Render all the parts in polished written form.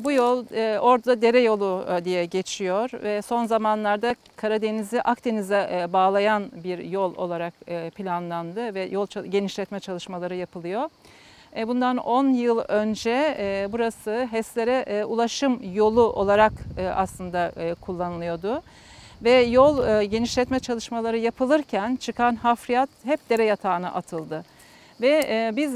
Bu yol orada dere yolu diye geçiyor ve son zamanlarda Karadeniz'i Akdeniz'e bağlayan bir yol olarak planlandı ve yol genişletme çalışmaları yapılıyor. Bundan 10 yıl önce burası HES'lere ulaşım yolu olarak aslında kullanılıyordu. Ve yol genişletme çalışmaları yapılırken çıkan hafriyat hep dere yatağına atıldı. Ve biz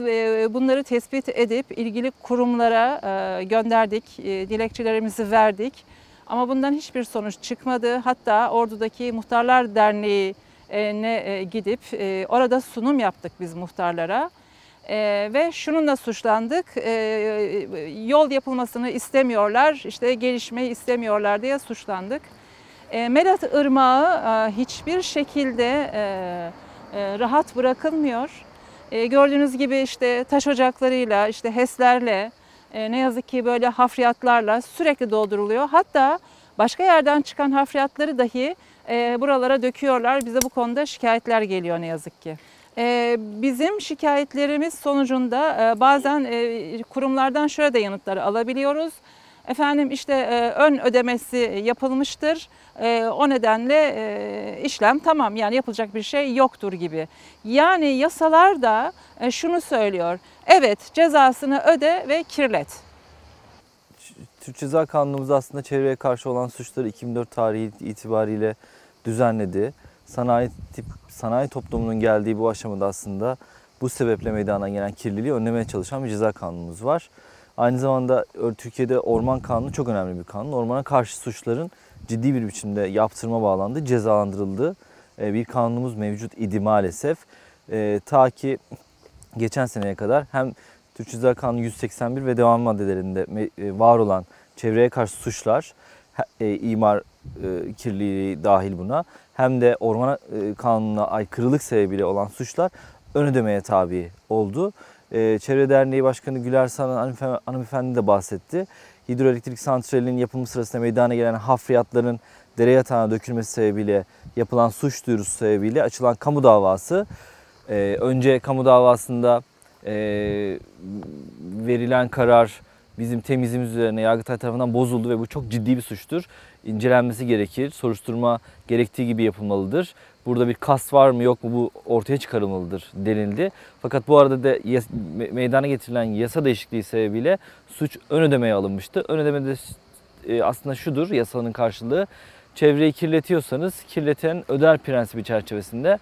bunları tespit edip ilgili kurumlara gönderdik, dilekçelerimizi verdik. Ama bundan hiçbir sonuç çıkmadı. Hatta Ordu'daki Muhtarlar Derneği'ne gidip orada sunum yaptık biz muhtarlara. Ve şununla suçlandık, yol yapılmasını istemiyorlar, işte gelişmeyi istemiyorlar diye suçlandık. Melat Irmağı hiçbir şekilde rahat bırakılmıyor. Gördüğünüz gibi işte taş ocaklarıyla, işte HES'lerle, ne yazık ki böyle hafriyatlarla sürekli dolduruluyor. Hatta başka yerden çıkan hafriyatları dahi buralara döküyorlar. Bize bu konuda şikayetler geliyor ne yazık ki. Bizim şikayetlerimiz sonucunda bazen kurumlardan şöyle de yanıtları alabiliyoruz. Efendim işte ön ödemesi yapılmıştır. O nedenle işlem tamam, yani yapılacak bir şey yoktur gibi. Yani yasalar da şunu söylüyor. Evet, cezasını öde ve kirlet. Türk Ceza Kanunumuz aslında çevreye karşı olan suçları 2004 tarihi itibariyle düzenledi. Sanayi toplumunun geldiği bu aşamada aslında bu sebeple meydana gelen kirliliği önlemeye çalışan bir ceza kanunumuz var. Aynı zamanda Türkiye'de orman kanunu çok önemli bir kanun. Ormana karşı suçların ciddi bir biçimde yaptırıma bağlandığı, cezalandırıldığı bir kanunumuz mevcut idi maalesef. Ta ki geçen seneye kadar hem Türk Ceza Kanunu 181 ve devam maddelerinde var olan çevreye karşı suçlar, imar kirliliği dahil buna, hem de orman kanununa aykırılık sebebiyle olan suçlar ön ödemeye tabi oldu. Çevre Derneği Başkanı Güler Saran hanımefendi de bahsetti. Hidroelektrik santralinin yapımı sırasında meydana gelen hafriyatların dere yatağına dökülmesi sebebiyle yapılan suç duyurusu sebebiyle açılan kamu davası. Önce kamu davasında verilen karar bizim temizliğimiz üzerine Yargıtay tarafından bozuldu ve bu çok ciddi bir suçtur. İncelenmesi gerekir, soruşturma gerektiği gibi yapılmalıdır. Burada bir kast var mı yok mu bu ortaya çıkarılmalıdır denildi. Fakat bu arada da meydana getirilen yasa değişikliği sebebiyle suç ön ödemeye alınmıştı. Ön ödeme de aslında şudur, yasanın karşılığı: çevreyi kirletiyorsanız kirleten öder prensibi çerçevesinde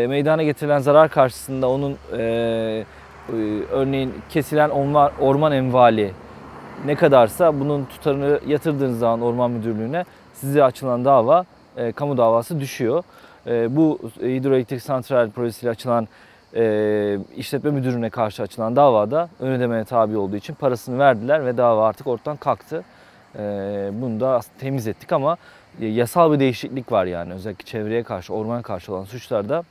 meydana getirilen zarar karşısında onun örneğin kesilen orman envali ne kadarsa bunun tutarını yatırdığınız zaman Orman Müdürlüğü'ne size açılan dava kamu davası düşüyor. Bu hidroelektrik santral projesiyle açılan işletme müdürüne karşı açılan davada ön ödemeye tabi olduğu için parasını verdiler ve dava artık ortadan kalktı. Bunu da aslında temiz ettik ama yasal bir değişiklik var, yani özellikle çevreye karşı, ormana karşı olan suçlarda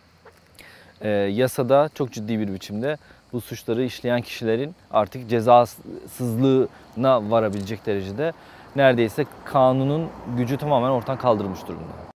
yasada çok ciddi bir biçimde bu suçları işleyen kişilerin artık cezasızlığına varabilecek derecede neredeyse kanunun gücü tamamen ortadan kaldırılmış durumda.